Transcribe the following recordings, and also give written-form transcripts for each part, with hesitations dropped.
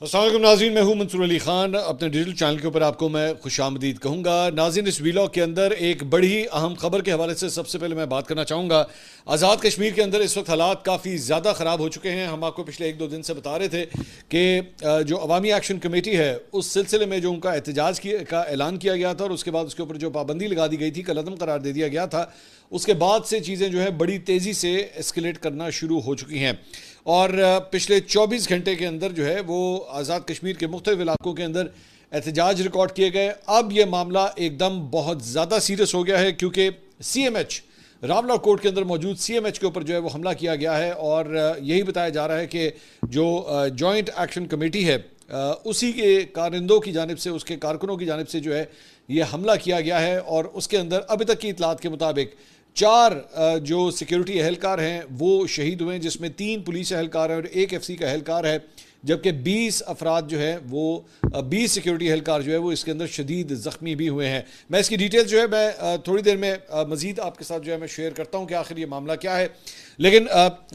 अस्सलाम वालेकुम नाज़रीन, मैं हूं मंसूर अली खान। अपने डिजिटल चैनल के ऊपर आपको मैं खुशामदीद कहूँगा। नाज़रीन, इस वीलॉग के अंदर एक बड़ी अहम खबर के हवाले से सबसे पहले मैं बात करना चाहूँगा। आज़ाद कश्मीर के अंदर इस वक्त हालात काफ़ी ज़्यादा ख़राब हो चुके हैं। हम आपको पिछले 1-2 दिन से बता रहे थे कि जो अवामी एक्शन कमेटी है उस सिलसिले में जो उनका एहतजाज का ऐलान किया गया था और उसके बाद उसके ऊपर जो पाबंदी लगा दी गई थी, कलअदम करार दे दिया गया था, उसके बाद से चीज़ें जो है बड़ी तेज़ी से एस्केलेट करना शुरू हो चुकी हैं। और पिछले 24 घंटे के अंदर जो है वो आज़ाद कश्मीर के मुख्तलिफ इलाकों के अंदर एहतजाज रिकॉर्ड किए गए। अब ये मामला एकदम बहुत ज़्यादा सीरियस हो गया है क्योंकि CMH रावला कोर्ट के अंदर मौजूद CMH के ऊपर जो है वो हमला किया गया है। और यही बताया जा रहा है कि जो जॉइंट एक्शन कमेटी है उसी के कारिंदों की जानिब से, उसके कारकुनों की जानिब से जो है ये हमला किया गया है। और उसके अंदर अभी तक की इतलात के मुताबिक 4 जो सिक्योरिटी एहलकार हैं वो शहीद हुए हैं, जिसमें 3 पुलिस एहलकार हैं और 1 FC का एहलकार है, जबकि 20 अफराद जो है वो 20 सिक्योरिटी एहलकार जो है वो इसके अंदर शदीद ज़ख्मी भी हुए हैं। मैं इसकी डिटेल जो है मैं थोड़ी देर में मज़ीद आपके साथ जो है मैं शेयर करता हूँ कि आखिर ये मामला क्या है। लेकिन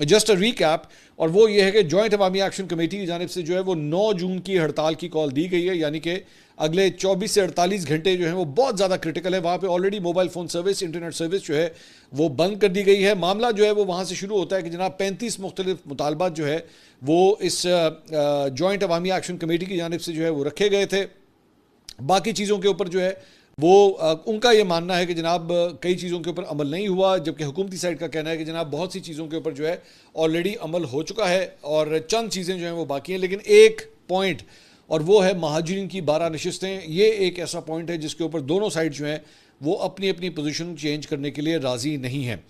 जस्ट अ रीकैप, और वो ये है कि जॉइंट अवामी एक्शन कमेटी की जानिब से जो है वो 9 जून की हड़ताल की कॉल दी गई है, यानी कि अगले 24 से 48 घंटे जो है वो बहुत ज़्यादा क्रिटिकल है। वहाँ पे already mobile phone service, internet service जो है वो बंद कर दी गई है। मामला जो है वो वहाँ से शुरू होता है कि जनाब 35 मुख्तलिफ मुतालबात जो है वो इस जॉइंट अवामी एक्शन कमेटी की जानिब से जो है वो रखे गए थे। बाकी चीज़ों के ऊपर जो है वो उनका ये मानना है कि जनाब कई चीज़ों के ऊपर अमल नहीं हुआ, जबकि हुकूमती साइड का कहना है कि जनाब बहुत सी चीज़ों के ऊपर जो है ऑलरेडी अमल हो चुका है और चंद चीज़ें जो हैं वो बाकी हैं। लेकिन एक पॉइंट, और वो है महाजरीन की 12 नशिस्तें। ये एक ऐसा पॉइंट है जिसके ऊपर दोनों साइड जो हैं वो अपनी अपनी पोजीशन चेंज करने के लिए राज़ी नहीं हैं।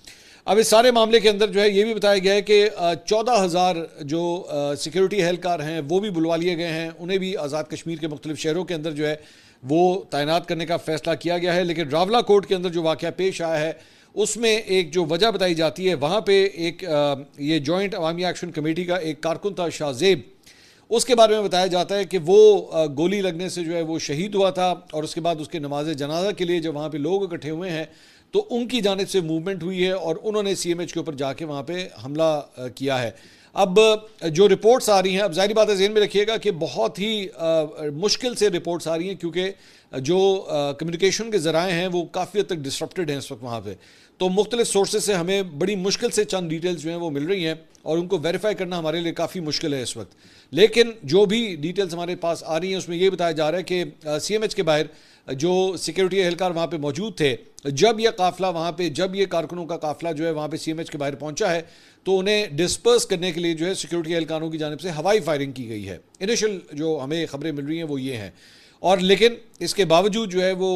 अब इस सारे मामले के अंदर जो है ये भी बताया गया है कि 14,000 जो सिक्योरिटी एहलकार हैं वो भी बुलवा लिए गए हैं। उन्हें भी आज़ाद कश्मीर के मुख्तलिफ शहरों के अंदर जो है वो तैनात करने का फ़ैसला किया गया है। लेकिन रावला कोर्ट के अंदर जो वाक़या पेश आया है उसमें एक जो वजह बताई जाती है, वहाँ पे एक ये जॉइंट अवामी एक्शन कमेटी का एक कारकुन था शाहजेब, उसके बारे में बताया जाता है कि वो गोली लगने से जो है वो शहीद हुआ था। और उसके बाद उसके नमाज जनाजा के लिए जब वहाँ पे लोग इकट्ठे हुए हैं तो उनकी जानिब से मूवमेंट हुई है और उन्होंने CMH के ऊपर जाके वहाँ पे हमला किया है। अब जो रिपोर्ट्स आ रही हैं, अब ज़ाहिर बात है ज़हन में रखिएगा कि बहुत ही मुश्किल से रिपोर्ट्स आ रही हैं क्योंकि जो कम्युनिकेशन के ज़राए हैं वो काफ़ी हद तक डिसरप्टेड हैं इस वक्त वहाँ पे। तो मुख्तलिफ सोर्सेज से हमें बड़ी मुश्किल से चंद डिटेल्स जो हैं वो मिल रही हैं और उनको वेरीफाई करना हमारे लिए काफ़ी मुश्किल है इस वक्त। लेकिन जो भी डिटेल्स हमारे पास आ रही हैं उसमें ये बताया जा रहा है कि CMH के बाहर जो सिक्योरिटी एहलकार वहाँ पे मौजूद थे, जब ये काफ़िला वहाँ पे, जब ये कारकुनों का काफ़िला जो है वहाँ पे CMH के बाहर पहुँचा है तो उन्हें डिस्पर्स करने के लिए जो है सिक्योरिटी एहलकारों की जानिब से हवाई फायरिंग की गई है। इनिशियल जो हमें खबरें मिल रही हैं वो ये हैं। और लेकिन इसके बावजूद जो है वो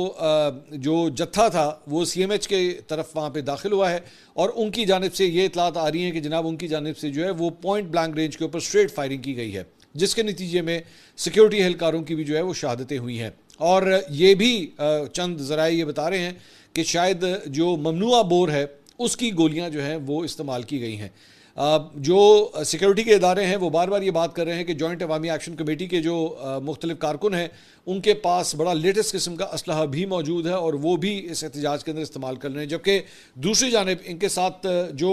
जो जत्था था वो CMH के तरफ वहाँ पे दाखिल हुआ है और उनकी जानिब से ये इतलात आ रही हैं कि जनाब उनकी जानिब से जो है वो पॉइंट ब्लैंक रेंज के ऊपर स्ट्रेट फायरिंग की गई है, जिसके नतीजे में सिक्योरिटी एहलकारों की भी जो है वो शहादतें हुई हैं। और ये भी चंद ज़राए ये बता रहे हैं कि शायद जो ममनुआ बोर है उसकी गोलियाँ जो हैं वो इस्तेमाल की गई हैं। जो सिक्योरिटी के इदारे हैं वो बार बार ये बात कर रहे हैं कि जॉइंट अवामी एक्शन कमेटी के जो मुख्तलिफ कारकुन हैं उनके पास बड़ा लेटेस्ट किस्म का असलहा भी मौजूद है और वो भी इस एहतजाज के अंदर इस्तेमाल कर रहे हैं। जबकि दूसरी जानिब इनके साथ जो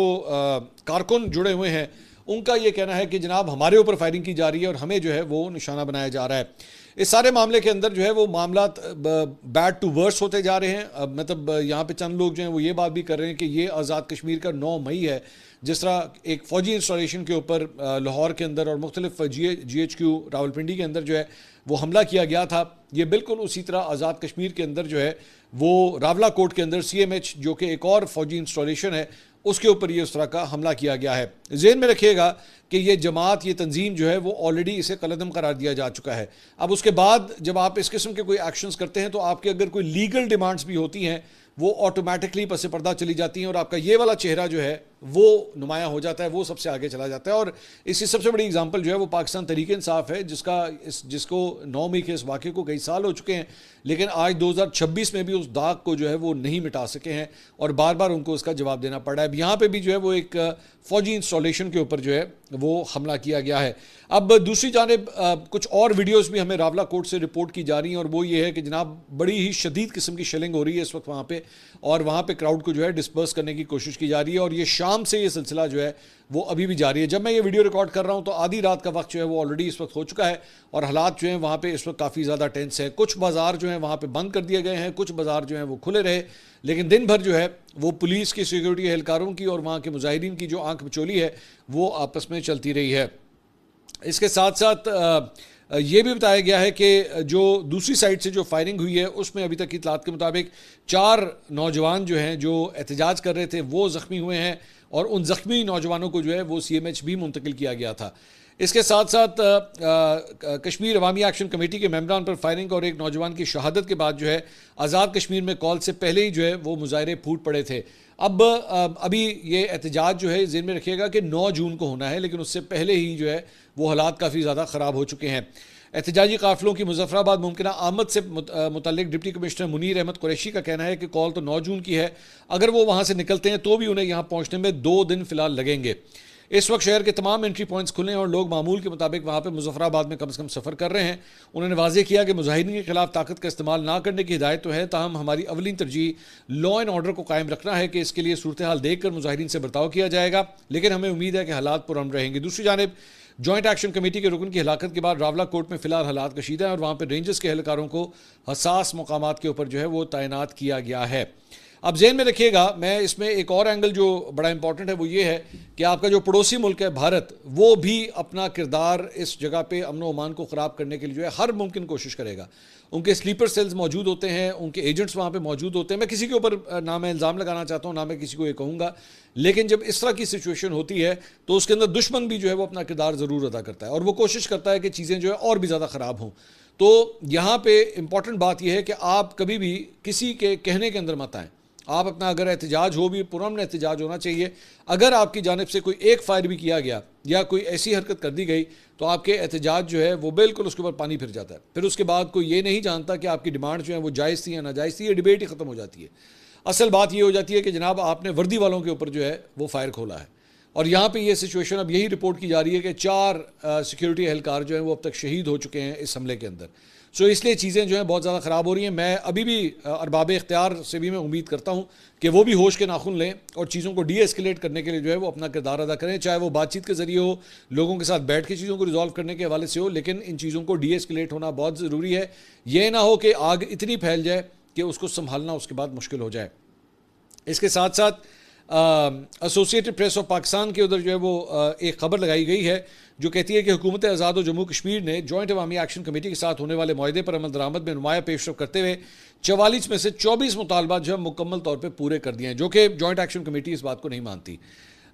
कारकुन जुड़े हुए हैं उनका ये कहना है कि जनाब हमारे ऊपर फायरिंग की जा रही है और हमें जो है वो निशाना बनाया जा रहा है। इस सारे मामले के अंदर जो है वो मामला बैड टू वर्स होते जा रहे हैं। मतलब यहाँ पे चंद लोग जो हैं वो ये बात भी कर रहे हैं कि ये आज़ाद कश्मीर का 9 मई है, जिस तरह एक फ़ौजी इंस्टॉलेशन के ऊपर लाहौर के अंदर और मुख्तलिफ GHQ रावलपिंडी के अंदर जो है वो हमला किया गया था, ये बिल्कुल उसी तरह आज़ाद कश्मीर के अंदर जो है वो रावला कोर्ट के अंदर CMH जो कि एक और फ़ौजी इंस्टॉलेशन है उसके ऊपर ये उस तरह का हमला किया गया है। ज़हन में रखिएगा कि ये जमात, ये तंजीम जो है वो ऑलरेडी इसे कलअदम करार दिया जा चुका है। अब उसके बाद जब आप इस किस्म के कोई एक्शंस करते हैं तो आपके अगर कोई लीगल डिमांड्स भी होती हैं वो ऑटोमेटिकली पसे पर्दा चली जाती हैं और आपका ये वाला चेहरा जो है वो नुमाया हो जाता है, वो सबसे आगे चला जाता है। और इसकी सबसे बड़ी एग्जांपल जो है वो पाकिस्तान तहरीक इंसाफ है, जिसको 9 मई के इस वाक़े को कई साल हो चुके हैं, लेकिन आज 2026 में भी उस दाग को जो है वो नहीं मिटा सके हैं और बार बार उनको उसका जवाब देना पड़ रहा है। अब यहाँ पे भी जो है वो एक फ़ौजी इंस्टॉलेशन के ऊपर जो है वो हमला किया गया है। अब दूसरी जानिब कुछ और वीडियोज़ भी हमें रावला कोर्ट से रिपोर्ट की जा रही हैं और वो ये है कि जनाब बड़ी ही शदीद किस्म की शेलिंग हो रही है इस वक्त वहाँ पे और वहाँ पे क्राउड को जो है डिस्पर्स करने की कोशिश की जा रही है और ये शाम से ये सिलसिला जो है वो अभी भी जारी है। जब मैं ये वीडियो रिकॉर्ड कर रहा हूँ तो आधी रात का वक्त जो है वो ऑलरेडी इस वक्त हो चुका है और हालात जो हैं वहाँ पे इस वक्त काफ़ी ज़्यादा टेंस है। कुछ बाज़ार जो हैं वहाँ पे बंद कर दिए गए हैं, कुछ बाज़ार जो हैं वो खुले रहे, लेकिन दिन भर जो है वो पुलिस की, सिक्योरिटी एहलकारों की और वहाँ के मुजाहिदीन की जो आंख बिचौली है वो आपस में चलती रही है। इसके साथ साथ ये भी बताया गया है कि जो दूसरी साइड से जो फायरिंग हुई है उसमें अभी तक की इतलात के मुताबिक 4 नौजवान जो हैं जो एहतजाज कर रहे थे वो ज़ख्मी हुए हैं और उन ज़ख्मी नौजवानों को जो है वो CMH भी मुंतकिल किया गया था। इसके साथ साथ कश्मीर अवामी एक्शन कमेटी के मेंबरान पर फायरिंग और एक नौजवान की शहादत के बाद जो है आज़ाद कश्मीर में कॉल से पहले ही जो है वो मुजाहरे फूट पड़े थे। अब अभी ये एहतजाज जो है ज़हन में रखिएगा कि 9 जून को होना है, लेकिन उससे पहले ही जो है वो हालात काफ़ी ज़्यादा ख़राब हो चुके हैं। एहतजाजी काफ़िलों की मुजफ्फराबाद मुमकिन आमद से मुतल्लिक डिप्टी कमिश्नर मुनीर अहमद कुरैशी का कहना है कि कॉल तो 9 जून की है, अगर वो वहाँ से निकलते हैं तो भी उन्हें यहाँ पहुँचने में 2 दिन फ़िलहाल लगेंगे। इस वक्त शहर के तमाम एंट्री पॉइंट्स खुले हैं और लोग मामूल के मुताबिक वहाँ पर मुजफ्फराबाद में कम से कम सफ़र कर रहे हैं। उन्होंने वाज़ेह किया कि मुजाहिदीन के खिलाफ ताकत का इस्तेमाल ना करने की हिदायत तो है, ताहम हमारी अवलीन तरजीह लॉ एंड ऑर्डर को कायम रखना है कि इसके लिए सूरत हाल देख कर मुजाहिदीन से बर्ताव किया जाएगा, लेकिन हमें उम्मीद है कि हालात पुरअमन रहेंगे। दूसरी जानिब जॉइंट एक्शन कमेटी के रुकन की हलाकत के बाद रावला कोर्ट में फिलहाल हालात कशीदा हैं और वहाँ पर रेंजर्स के एहलकारों को हसास मकामात के ऊपर जो है वो तैनात किया गया है। अब ज़हन में रखिएगा, मैं इसमें एक और एंगल जो बड़ा इंपॉर्टेंट है वो ये है कि आपका जो पड़ोसी मुल्क है भारत, वो भी अपना किरदार इस जगह पे अमन व अमान को ख़राब करने के लिए जो है हर मुमकिन कोशिश करेगा। उनके स्लीपर सेल्स मौजूद होते हैं, उनके एजेंट्स वहाँ पे मौजूद होते हैं। मैं किसी के ऊपर ना मैं इल्ज़ाम लगाना चाहता हूँ, ना मैं किसी को ये कहूँगा, लेकिन जब इस तरह की सिचुएशन होती है तो उसके अंदर दुश्मन भी जो है वो अपना किरदार ज़रूर अदा करता है और वो कोशिश करता है कि चीज़ें जो है और भी ज़्यादा ख़राब हों। तो यहाँ पर इंपॉर्टेंट बात यह है कि आप कभी भी किसी के कहने के अंदर मत आएँ। आप अपना अगर एहतजाज हो भी पुरअमन एहतजाज होना चाहिए। अगर आपकी जानिब से कोई एक फायर भी किया गया या कोई ऐसी हरकत कर दी गई तो आपके एहतजाज जो है वो बिल्कुल उसके ऊपर पानी फिर जाता है। फिर उसके बाद कोई ये नहीं जानता कि आपकी डिमांड जो है वो जायज़ थी या नाजायज़ थी, ये डिबेट ही ख़त्म हो जाती है। असल बात ये हो जाती है कि जनाब आपने वर्दी वालों के ऊपर जो है वो फायर खोला है और यहाँ पे ये सिचुएशन अब यही रिपोर्ट की जा रही है कि 4 सिक्योरिटी एहलकार जो हैं वो अब तक शहीद हो चुके हैं इस हमले के अंदर। सो इसलिए चीज़ें जो हैं बहुत ज़्यादा ख़राब हो रही हैं। मैं अभी भी अरबाब इख्तियार से भी मैं उम्मीद करता हूँ कि वो भी होश के नाखून लें और चीज़ों को डी एस्केलेट करने के लिए जो है वो अपना किरदार अदा करें, चाहे वो बातचीत के ज़रिए हो, लोगों के साथ बैठ के चीज़ों को रिजॉल्व करने के हवाले से हो, लेकिन इन चीज़ों को डी एस्केलेट होना बहुत ज़रूरी है। ये ना हो कि आग इतनी फैल जाए कि उसको संभालना उसके बाद मुश्किल हो जाए। इसके साथ साथ एसोसिएटेड प्रेस ऑफ पाकिस्तान के उधर जो है वो एक खबर लगाई गई है जो कहती है कि हुकूमत आज़ाद और जम्मू कश्मीर ने जॉइंट अवामी एक्शन कमेटी के साथ होने वाले मुआहदे पर अमल दरामद में नुमाया पेशरफ करते हुए 44 में से 24 मुतालबात जो है मुकम्मल तौर पर पूरे कर दिए हैं, जो कि जॉइंट एक्शन कमेटी इस बात को नहीं मानती।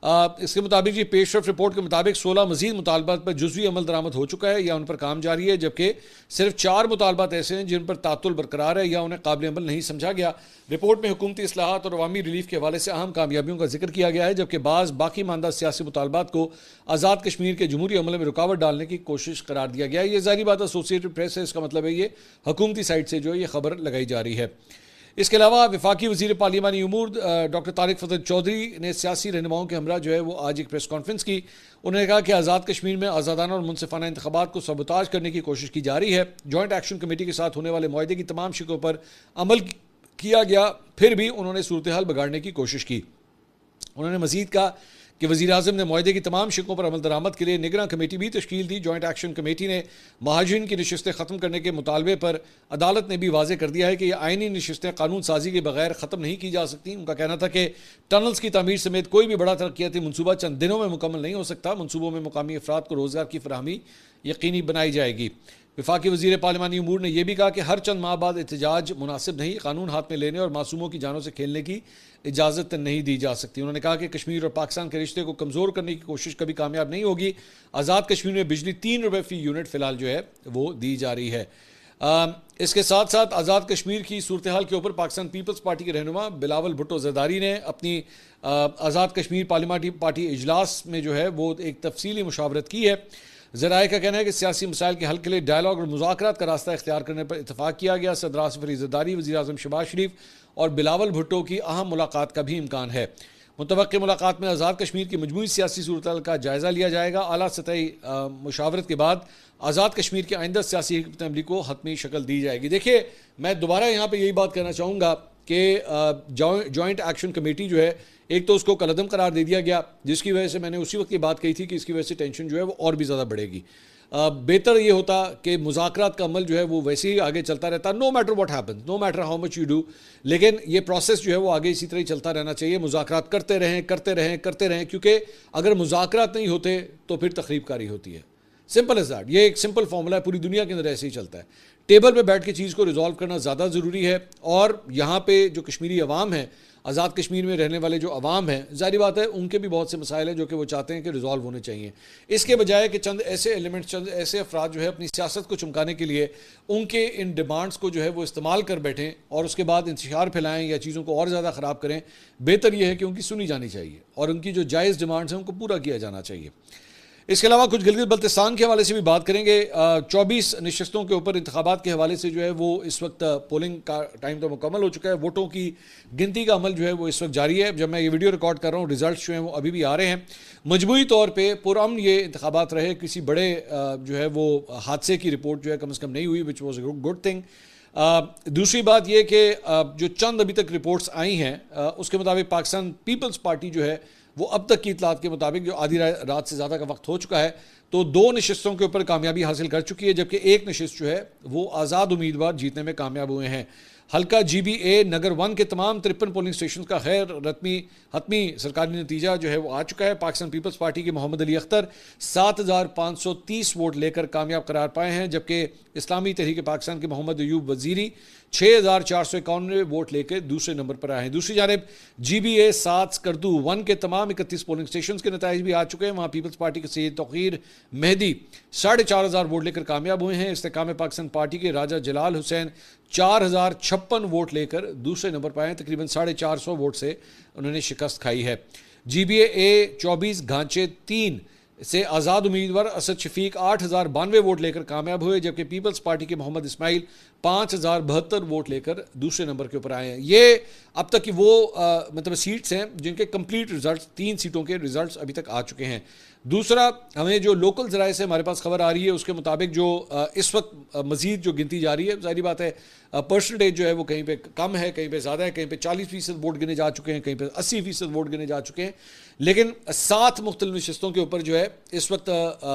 इसके मुताबिक जी पेशरफ रिपोर्ट के मुताबिक 16 मजीद मुतालबात पर जुज़वी अमल दरामद हो चुका है या उन पर काम जारी है, जबकि सिर्फ 4 मुतालबात ऐसे हैं जिन पर तातुल बरकरार है या उन्हें काबिल अमल नहीं समझा गया। रिपोर्ट में हुकूमती इस्लाहात और अवामी रिलीफ के हवाले से अहम कामयाबियों का जिक्र किया गया है, जबकि बाज़ बाकी मानदा सियासी मुतालबात को आज़ाद कश्मीर के जमहूरी अमल में रुकावट डालने की कोशिश करार दिया गया है। ये ज़ाहिर बात एसोसिएटेड प्रेस है, इसका मतलब है ये हुकूमती साइड से जो है ये खबर लगाई जा रही है। इसके अलावा वफाकी वज़ीर पार्लिमानी उमूर डॉक्टर तारिक फजल चौधरी ने सियासी रहनुमाओं के हमरा जो है वो आज एक प्रेस कॉन्फ्रेंस की। उन्होंने कहा कि आज़ाद कश्मीर में आज़ादाना और मुनसिफाना इंतखाबात को सबोताज करने की कोशिश की जा रही है। जॉइंट एक्शन कमेटी के साथ होने वाले मुआहदे की तमाम शिकों पर अमल किया गया, फिर भी उन्होंने सूरत हाल बिगाड़ने की कोशिश की। उन्होंने मज़ीद कहा कि वज़ीर-ए-आज़म ने मुआहदे की तमाम शिकों पर अमल दरामद के लिए निगरान कमेटी भी तश्कील दी। जॉइंट एक्शन कमेटी ने महाजरीन की नशिस्तें ख़त्म करने के मुतालबे पर अदालत ने भी वाज़ेह कर दिया है कि ये आइनी नशिस्तें कानून साजी के बगैर ख़त्म नहीं की जा सकती। उनका कहना था कि टनल्स की तमीर समेत कोई भी बड़ा तरक्याती मनसूबा चंद दिनों में मुकम्मल नहीं हो सकता। मनसूबों में मुकामी अफराद को रोज़गार की फराहमी यकीनी बनाई जाएगी। वफाकी वज़ीर पार्लिमानी उमूर ने यह भी कहा कि हर चंद माह बाद एहतजाज मुनासिब नहीं, कानून हाथ में लेने और मासूमों की जानों से खेलने की इजाज़त नहीं दी जा सकती। उन्होंने कहा कि कश्मीर और पाकिस्तान के रिश्ते को कमज़ोर करने की कोशिश कभी कामयाब नहीं होगी। आज़ाद कश्मीर में बिजली 3 रुपये फ़ी यूनिट फ़िलहाल जो है वो दी जा रही है। इसके साथ साथ आज़ाद कश्मीर की सूरत हाल के ऊपर पाकिस्तान पीपल्स पार्टी के रहनुमा बिलावल भुट्टो ज़रदारी ने अपनी आज़ाद कश्मीर पार्लिमानी पार्टी इजलास में जो है वो एक तफसीली मुशावरत की है। ज़राए का कहना है कि सियासी मसाइल के हल के लिए डायलॉग और मुज़ाकरात का रास्ता इख्तियार करने पर इतफाक़ किया गया। सदर आसिफ अली ज़रदारी, वज़ीर-ए-आज़म शहबाज शरीफ और बिलावल भुट्टो की अहम मुलाकात का भी इम्कान है। मुतवक्किल मुलाकात में आज़ाद कश्मीर की मजमूई सियासी सूरत का जायज़ा लिया जाएगा। आला सतही मुशावरत के बाद आज़ाद कश्मीर के आइंदा सियासी हिकमत अमली को हतमी शक्ल दी जाएगी। देखिए, मैं दोबारा यहाँ पर यही बात कहना चाहूँगा कि जॉइंट एक्शन कमेटी जो है, एक तो उसको कलअदम करार दे दिया गया, जिसकी वजह से मैंने उसी वक्त की बात कही थी कि इसकी वजह से टेंशन जो है वो और भी ज़्यादा बढ़ेगी। बेहतर ये होता कि मुज़ाकरात का अमल जो है वो वैसे ही आगे चलता रहता, no matter what happens, no matter how much you do, लेकिन ये प्रोसेस जो है वो आगे इसी तरह ही चलता रहना चाहिए। मुज़ाकरात करते रहें करते रहें करते रहें, क्योंकि अगर मुज़ाकरात नहीं होते तो फिर तखरीबकारी होती है। सिंपल एज दैट, ये एक सिंपल फॉर्मूला है, पूरी दुनिया के अंदर ऐसे ही चलता है। टेबल पे बैठ के चीज़ को रिजॉल्व करना ज़्यादा ज़रूरी है। और यहाँ पे जो कश्मीरी अवाम है, आज़ाद कश्मीर में रहने वाले जो अवाम हैं, ज़ाहिर बात है उनके भी बहुत से मसाइल हैं जो कि वो चाहते हैं कि रिजॉल्व होने चाहिए। इसके बजाय कि चंद ऐसे एलिमेंट्स, चंद ऐसे अफराद जो है अपनी सियासत को चमकाने के लिए उनके इन डिमांड्स को जो है वो इस्तेमाल कर बैठें और उसके बाद इंतशार फैलाएँ या चीज़ों को और ज़्यादा ख़राब करें, बेहतर यह है कि उनकी सुनी जानी चाहिए और उनकी जो जायज़ डिमांड्स हैं उनको पूरा किया जाना चाहिए। इसके अलावा कुछ गिलगित बल्तिस्तान के हवाले से भी बात करेंगे। 24 नशस्तों के ऊपर इंतखाबात के हवाले से जो है वो इस वक्त पोलिंग का टाइम तो मुकम्मल हो चुका है, वोटों की गिनती का अमल जो है वो इस वक्त जारी है। जब मैं ये वीडियो रिकॉर्ड कर रहा हूँ, रिजल्ट जो हैं वो अभी भी आ रहे हैं। मजबूरी तौर पर पुरअमन ये इंतखाबात रहे, किसी बड़े जो है वो हादसे की रिपोर्ट जो है कम से कम नहीं हुई, which was a good thing. दूसरी बात यह कि जो चंद अभी तक रिपोर्ट्स आई हैं उसके मुताबिक पाकिस्तान पीपल्स पार्टी जो है वो अब तक की इतलात के मुताबिक जो आधी रात से ज़्यादा का वक्त हो चुका है तो 2 नशस्तों के ऊपर कामयाबी हासिल कर चुकी है, जबकि एक नशस्त जो है वो आज़ाद उम्मीदवार जीतने में कामयाब हुए हैं। हल्का GBA नगर 1 के तमाम 53 पोलिंग स्टेशन का खैर हतमी सरकारी नतीजा जो है वो आ चुका है। पाकिस्तान पीपल्स पार्टी के मोहम्मद अली अख्तर 7,530 वोट लेकर कामयाब करार पाए हैं, जबकि इस्लामी तहरीक पाकिस्तान के मोहम्मद अयूब वजीरी 6,491 वोट लेकर दूसरे नंबर पर आए हैं। दूसरी जानब GBA 7 स्कर्दू 1 के तमाम 31 पोलिंग स्टेशन के नतीजे भी आ चुके हैं। वहाँ पीपल्स पार्टी के सैयद तौकीर मेहदी 4,500 वोट लेकर कामयाब हुए हैं। इस्तेकाम पाकिस्तान पार्टी के राजा जलाल हुसैन 4,056 वोट लेकर दूसरे नंबर पर आए हैं। तकरीबन 450 वोट से उन्होंने शिकस्त खाई है। GBA 24 घांचे 3 से आज़ाद उम्मीदवार असद शफीक 8,092 वोट लेकर कामयाब हुए, जबकि पीपल्स पार्टी के मोहम्मद इस्माइल 5,072 वोट लेकर दूसरे नंबर के ऊपर आए हैं। ये अब तक की वो मतलब सीट्स हैं जिनके कंप्लीट रिजल्ट्स, 3 सीटों के रिजल्ट्स अभी तक आ चुके हैं। दूसरा, हमें जो लोकल ज़राए से हमारे पास खबर आ रही है उसके मुताबिक जो इस वक्त मज़ीद जो गिनती जा रही है, ज़ाहिर बात है परसेंटेज जो है वो कहीं पे कम है, कहीं पे ज़्यादा है, कहीं पे 40% वोट गिने जा चुके हैं, कहीं पे 80% वोट गिने जा चुके हैं। लेकिन 7 मुख्तलिफ नशस्तों के ऊपर जो है इस वक्त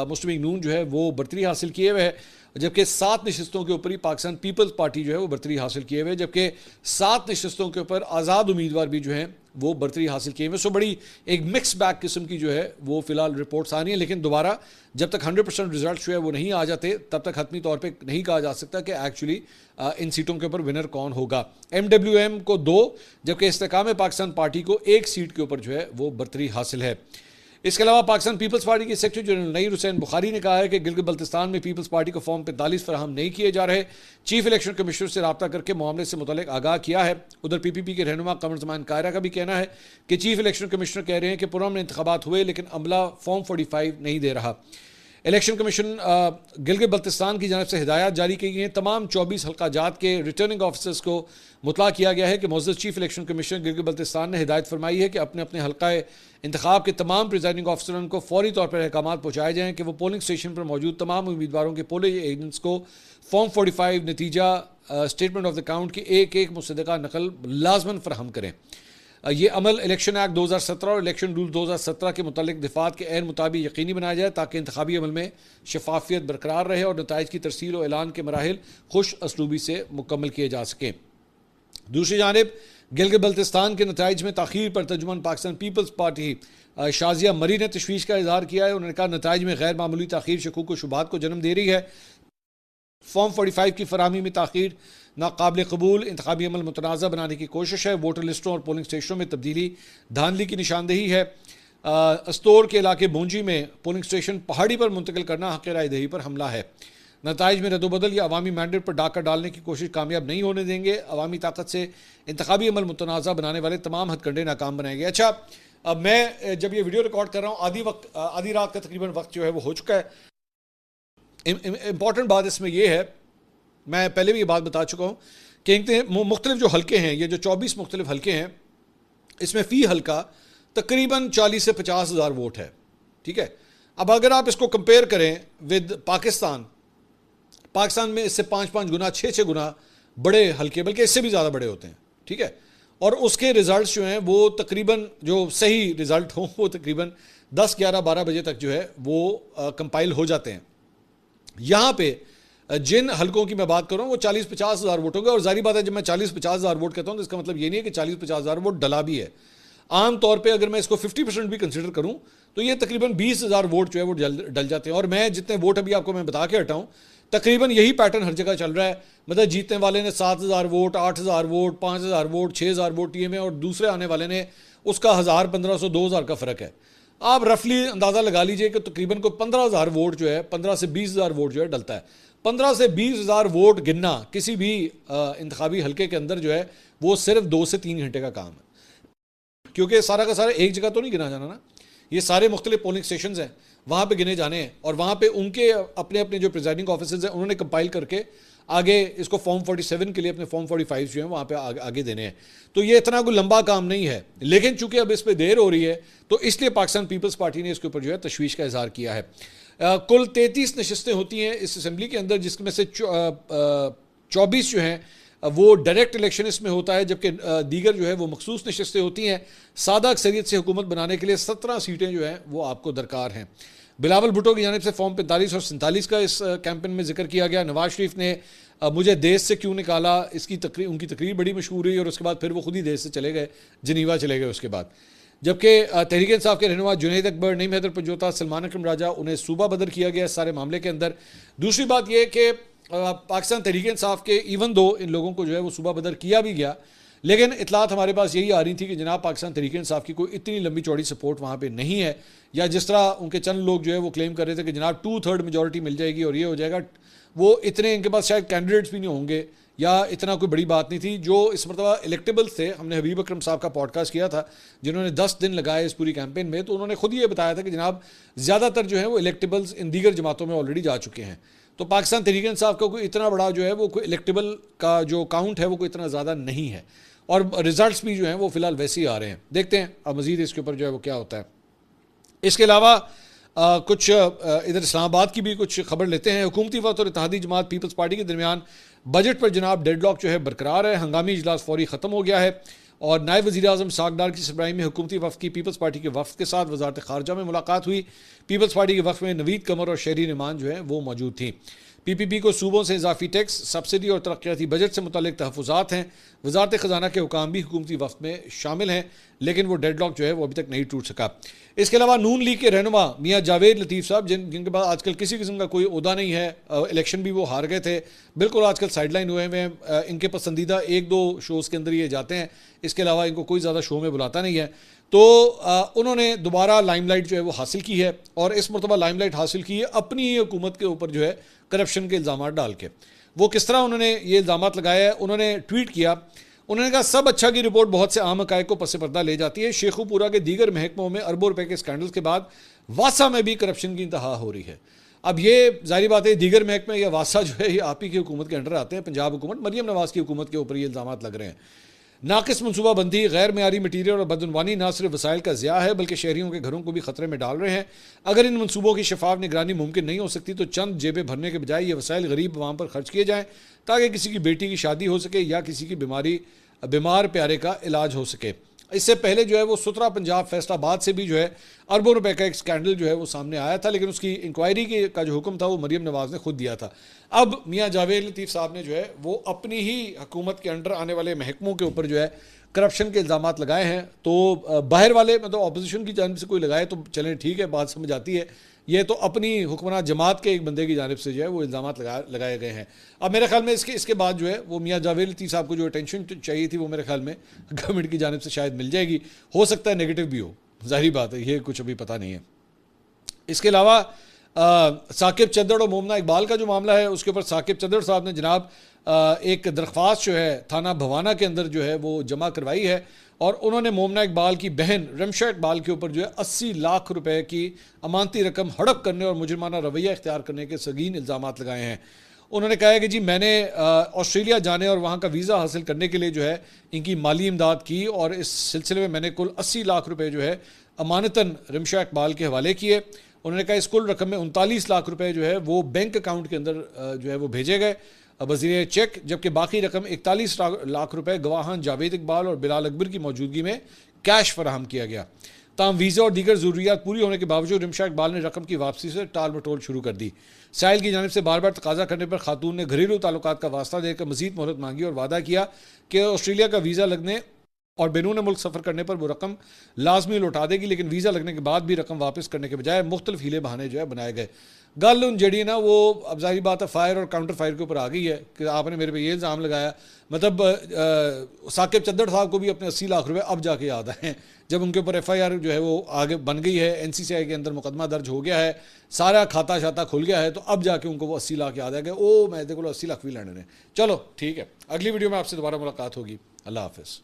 मुस्लिम लीग नून जो है वो बरतरी हासिल किए हुए है, जबकि 7 नशस्तों के ऊपर ही पाकिस्तान पीपल्स पार्टी जो है वो बरतरी हासिल किए हुए, जबकि 7 नशस्तों के ऊपर आज़ाद उम्मीदवार भी जो हैं वो बरतरी हासिल किए हुए। सो बड़ी एक मिक्स बैग किस्म की जो है वो फिलहाल रिपोर्ट्स आ रही हैं, लेकिन दोबारा जब तक 100% रिजल्ट जो है वो नहीं आ जाते तब तक हतमी तौर पे नहीं कहा जा सकता कि एक्चुअली इन सीटों के ऊपर विनर कौन होगा। MWM को 2 जबकि इस्तेकाम पाकिस्तान पार्टी को 1 सीट के ऊपर जो है वो बरतरी हासिल है। इसके अलावा पाकिस्तान पीपल्स पार्टी के सेक्रेटरी जनरल नईर हुसैन बुखारी ने कहा है कि गिलगित बल्तिस्तान में पीपल्स पार्टी को फॉर्म 45 फराहम नहीं किए जा रहे। चीफ इलेक्शन कमिश्नर से रब्ता करके मामले से मुतल्लिक आगाह किया है। उधर PPP के रहनुमा कमर ज़मान कायरा का भी कहना है कि चीफ इलेक्शन कमिश्नर कह रहे हैं कि पुरअमन इंतखाबात हुए लेकिन अमला फॉर्म 45 नहीं दे रहा। इलेक्शन कमीशन गिलगित बल्तिस्तान की जानब से हिदायत जारी की गई हैं। तमाम 24 हल्का जात के रिटर्निंग ऑफिसर्स को मुतला किया गया है कि मुअज़्ज़ज़ chief election commissioner Gilgit Baltistan ने हिदायत फरमाई है कि अपने अपने हल्का इंतखाब के तमाम प्रिजाइडिंग अफसरान को फौरी तौर पर अहकामात पहुँचाए जाएँ कि वो पोलिंग स्टेशन पर मौजूद तमाम उम्मीदवारों के पोलिंग एजेंट्स को फॉर्म 45 नतीजा स्टेटमेंट ऑफ द काउंट की एक मुसद्दक़ा नकल लाजमन फराहम करें। ये अमल इलेक्शन एक्ट 2017 और इलेक्शन रूल 2017 के मुतालिक दिफात के ऐन मुताबिक यकीनी बनाया जाए ताकि इंतखाबी अमल में शफाफियत बरकरार रहे और नताइज की तरसील और ऐलान के मराहिल खुश असलूबी से मुकम्मल किए जा सकें। दूसरी जानिब गिलगित बल्तिस्तान के नताइज में ताख़ीर पर तर्जुमान पाकिस्तान पीपल्स पार्टी शाजिया मरी ने तशवीश का इजहार किया है। उन्होंने कहा नताइज में गैर मामूली ताख़ीर शकूक व शुबहात को जन्म दे रही है। फॉर्म 45 की फराहमी में ताख़ीर नाकाबिल कबूल, इंतखाबी अमल मुतनाज़ा बनाने की कोशिश है। वोटर लिस्टों और पोलिंग स्टेशनों में तब्दीली धांधली की निशानदेही है। अस्तोर के इलाके बोंजी में पोलिंग स्टेशन पहाड़ी पर मुंतकिल करना हक़ राय दही पर हमला है। नताइज में रद्दोबदल या अवामी मैंडेट पर डाका डालने की कोशिश कामयाब नहीं होने देंगे। अवामी ताकत से इंतखाबी अमल मुतनाज़ा बनाने वाले तमाम हथकंडे नाकाम बनाए गए। अच्छा, अब मैं जब ये वीडियो रिकॉर्ड कर रहा हूँ आधी रात का तकरीबन वक्त जो है वो हो चुका है। इम्पॉर्टेंट बात इसमें यह है, मैं पहले भी ये बात बता चुका हूँ कि मुख्तलिफ जो हल्के हैं, ये जो 24 मुख्तलिफ हल्के हैं, इसमें फ़ी हल्का तकरीबन 40 से 50 हज़ार वोट है। ठीक है, अब अगर आप इसको कंपेयर करें विद पाकिस्तान में इससे 5-5 गुना 6-6 गुना बड़े हल्के, बल्कि इससे भी ज़्यादा बड़े होते हैं। ठीक है, और उसके रिजल्ट्स जो हैं वो तकरीबन, जो सही रिजल्ट हों वो तकरीबन 10, 11, 12 बजे तक जो है वो कंपाइल हो जाते हैं। यहाँ पे जिन हलकों की मैं बात कर रहा हूँ वो 40-50 हज़ार वोट होंगे, और जारी बात है जब मैं 40-50 हज़ार वोट कहता हूँ तो इसका मतलब ये नहीं है कि 40-50 हज़ार वोट डला भी है। आम तौर पे अगर मैं इसको 50% भी कंसिडर करूं तो ये तकरीबन 20 हज़ार वोट जो है वो डल जाते हैं। और मैं जितने वोट अभी आपको मैं बता के हटाऊं, तकरीबन यही पैटर्न हर जगह चल रहा है। मतलब जीतने वाले ने 7,000 vote, 8,000 vote, 5,000 vote, 6,000 vote TA में, और दूसरे आने वाले ने उसका 1,000, 1,500, 2,000 का फ़र्क है। आप रफली अंदाज़ा लगा लीजिए कि तकरीबन को 15,000 वोट जो है, 15 से 20,000 वोट जो है डलता है। 15 से 20,000 वोट गिनना किसी भी इंतखाबी हल्के के अंदर जो है वो सिर्फ 2 से 3 घंटे का काम है, क्योंकि सारा का सारा एक जगह तो नहीं गिना जाना ना, ये सारे मुख्तलिफ पोलिंग स्टेशन हैं, वहाँ पे गिने जाने हैं, और वहाँ पे उनके अपने अपने जो प्रिजाइडिंग ऑफिसर्स हैं उन्होंने कंपाइल करके आगे इसको फॉर्म 47 के लिए अपने फॉर्म 45 जो हैं वहाँ पे आगे देने हैं। तो ये इतना कोई लंबा काम नहीं है, लेकिन चूंकि अब इस पर देर हो रही है तो इसलिए पाकिस्तान पीपल्स पार्टी ने इसके ऊपर जो है तशवीश का इजहार किया है। कुल 33 नशस्तें होती हैं इस असम्बली के अंदर, जिसमें से 24 जो हैं वो डायरेक्ट इलेक्शन इसमें होता है, जबकि दीगर जो है वो मखसूस नशस्तें होती हैं। सादा अक्सरियत से हुकूमत बनाने के लिए 17 सीटें जो हैं वो आपको दरकार हैं। बिलावल भुट्टो की जानिब से फॉर्म 45 और 47 का इस कैंपेन में जिक्र किया गया। नवाज शरीफ ने मुझे देश से क्यों निकाला, इसकी उनकी तकरीर बड़ी मशहूर हुई, और उसके बाद फिर वो खुद ही देश से चले गए, जिनीवा चले गए उसके बाद। जबकि तहरीक इंसाफ के रहनुमा जुनैद अकबर, नईम हैदर पंजोता, सलमान अकरम राजा, उन्हें सूबा बदर किया गया इस सारे मामले के अंदर। दूसरी बात यह कि पाकिस्तान तहरीक इंसाफ के इवन दो इन लोगों को जो है वो सूबा बदर किया भी गया, लेकिन इतलात हमारे पास यही आ रही थी कि जनाब पाकिस्तान तहरीक इंसाफ की कोई इतनी लंबी चौड़ी सपोर्ट वहाँ पे नहीं है, या जिस तरह उनके चंद लोग जो है वो क्लेम कर रहे थे कि जनाब 2/3 मेजॉरिटी मिल जाएगी और ये हो जाएगा, वो इतने इनके पास शायद कैंडिडेट्स भी नहीं होंगे, या इतना कोई बड़ी बात नहीं थी। जो इस मरतबा इलेक्टेबल्स थे, हमने हबीब अकरम साहब का पॉडकास्ट किया था जिन्होंने 10 दिन लगाए इस पूरी कैंपेन में, तो उन्होंने खुद ये बताया था कि जनाब ज़्यादातर जो है वो इलेक्टेबल्स इन दीगर जमातों में ऑलरेडी जा चुके हैं। तो पाकिस्तान तहरीक इंसाफ का कोई इतना बड़ा जो है वो कोई इलेक्टेबल का जो काउंट है वो कोई इतना ज़्यादा नहीं है, और रिजल्ट्स भी जो हैं वो फिलहाल वैसे ही आ रहे हैं। देखते हैं अब मज़ीद इसके ऊपर जो है वो क्या होता है। इसके अलावा कुछ इधर इस्लामाबाद की भी कुछ खबर लेते हैं। हुकूमती वफ़द और इत्तेहादी जमात पीपल्स पार्टी के दरमियान बजट पर जनाब डेडलॉक जो है बरकरार है। हंगामी इजलास फौरी ख़त्म हो गया है, और नायब वज़ीर आज़म सागडार की सरबराही में हुकूमती वफ़द की पीपल्स पार्टी के वफ़द के साथ वज़ारत ख़ारजा में मुलाकात हुई। पीपल्स पार्टी के वफ़द में नवीद कमर और शहरी निमान जो है वो मौजूद थी। PPP को सूबों से इजाफी टैक्स, सब्सिडी और तरक्याती बजट से मुतल्लिक तहफ़्फ़ुज़ात हैं। वज़ारत ख़जाना के हुकाम भी हुकूमती वफ़द में शामिल हैं, लेकिन वो डेडलॉक जो है वो अभी तक नहीं टूट सका। इसके अलावा नून लीग के रहनुमा मियाँ जावेद लतीफ़ साहब, जिनके पास आजकल किसी किस्म का कोई ओहदा नहीं है, इलेक्शन भी वो हार गए थे, बिल्कुल आजकल साइडलाइन हुए हुए हैं। इनके पसंदीदा 1-2 शोज़ के अंदर ये जाते हैं, इसके अलावा इनको कोई ज़्यादा शो में बुलाता नहीं है। तो उन्होंने दोबारा लाइमलाइट जो है वो हासिल की है, और इस मरतबा लाइमलाइट हासिल की है अपनी ही हुकूमत के ऊपर जो है करप्शन के इल्ज़ाम डाल के। वो किस तरह उन्होंने ये इल्ज़ाम लगाया है, उन्होंने ट्वीट किया, उन्होंने कहा सब अच्छा की रिपोर्ट बहुत से आम हक़ाइक़ को पस पर्दा ले जाती है। शेखुपुरा के दीगर महकमों में अरबों रुपए के स्कैंडल्स के बाद वासा में भी करप्शन की इंतहा हो रही है। अब ये जाहिर बात है दीगर महकमे या वासा जो है ये आप ही की हुकूमत के अंडर आते हैं। पंजाब हुकूमत, मरियम नवाज़ की हुकूमत के ऊपर ये इल्ज़ाम लग रहे हैं। नाकिस मनसूबाबंदी, गैर मेयारी मटीरियल और बदनवानी न सिर्फ वसाइल का ज़िया है बल्कि शहरियों के घरों को भी खतरे में डाल रहे हैं। अगर इन मनसूबों की शफाफ निगरानी मुमकिन नहीं हो सकती तो चंद जेबें भरने के बजाय ये वसाइल गरीब अवाम पर खर्च किए जाएँ ताकि किसी की बेटी की शादी हो सके या किसी की बीमार प्यारे का इलाज हो सके। इससे पहले जो है वो सुतरा पंजाब फैसलाबाद से भी जो है अरबों रुपए का एक स्कैंडल जो है वो सामने आया था, लेकिन उसकी इंक्वायरी का जो हुक्म था वो मरियम नवाज़ ने खुद दिया था। अब मियाँ जावेद लतीफ़ साहब ने जो है वो अपनी ही हुकूमत के अंडर आने वाले महकमों के ऊपर जो है करप्शन के इल्ज़ाम लगाए हैं। तो बाहर वाले मतलब अपोजिशन की जानिब से कोई लगाए तो चलें, ठीक है, बात समझ आती है। ये तो अपनी हुक्मरान जमात के एक बंदे की जानिब से जो है वो इल्ज़ाम लगाए गए हैं। अब मेरे ख्याल में इसके बाद जो है वो मियाँ जावेद लतीफ़ साहब को जो अटेंशन चाहिए थी वो मेरे ख्याल में गवर्नमेंट की जानिब से शायद मिल जाएगी। हो सकता है नेगेटिव भी हो, जाहिर बात है, ये कुछ अभी पता नहीं है। इसके अलावा साकिब चद्दड़ और मोमना इकबाल का जो मामला है उसके ऊपर साकिब चद्दड़ साहब ने जनाब एक दरख्वास्त जो है थाना भवाना के अंदर जो है वो जमा करवाई है, और उन्होंने मोमना इकबाल की बहन रमशा इकबाल के ऊपर जो है 80 लाख रुपए की अमानती रकम हड़प करने और मुजरिमाना रवैया इख्तियार करने के संगीन इल्ज़ाम लगाए हैं। उन्होंने कहा है कि जी मैंने ऑस्ट्रेलिया जाने और वहाँ का वीज़ा हासिल करने के लिए जो है इनकी माली इमदाद की, और इस सिलसिले में मैंने कुल 80 लाख रुपए जो है अमानतन रमशा इकबाल के हवाले किए। उन्होंने कहा इस कुल रकम में 39 लाख रुपए जो है वो बैंक अकाउंट के अंदर जो है वो भेजे गए, वज़ीर चेक, जबकि बाकी रकम 41 लाख रुपए गवाहान जावेद इकबाल और बिलाल अकबर की मौजूदगी में कैश फराहम किया गया। ताम वीज़ा और दीगर ज़रूरियात पूरी होने के बावजूद रिमशा इकबाल ने रकम की वापसी से टाल मटोल शुरू कर दी। साहिल की जानिब से बार बार तकाजा करने पर खातून ने घरेलू ताल्लुकात का वास्ता देकर मजीद मोहलत मांगी और वादा किया कि ऑस्ट्रेलिया का वीज़ा लगने और बैरून मुल्क सफ़र करने पर वो रकम लाजमी लौटा देगी, लेकिन वीज़ा लगने के बाद भी रकम वापस करने के बजाय मुख्तलिफ हीले बहाने जो है बनाए गए। गल उन जड़ी ना वो अब जाहिर बात है फायर और काउंटर फायर के ऊपर आ गई है कि आपने मेरे पे ये इल्ज़ाम लगाया। मतलब साकिब चद्दड़ साहब को भी अपने 80 लाख रुपए अब जाके याद आए जब उनके ऊपर FIR जो है वो आगे बन गई है, NCCI के अंदर मुकदमा दर्ज हो गया है, सारा खाता शाता खुल गया है, तो अब जाके उनको वो 80 लाख याद आ गए। ओ मैं देखो 80 लाख भी लैंड ने। चलो ठीक है, अगली वीडियो में आपसे दोबारा मुलाकात होगी। अल्लाह हाफिज़।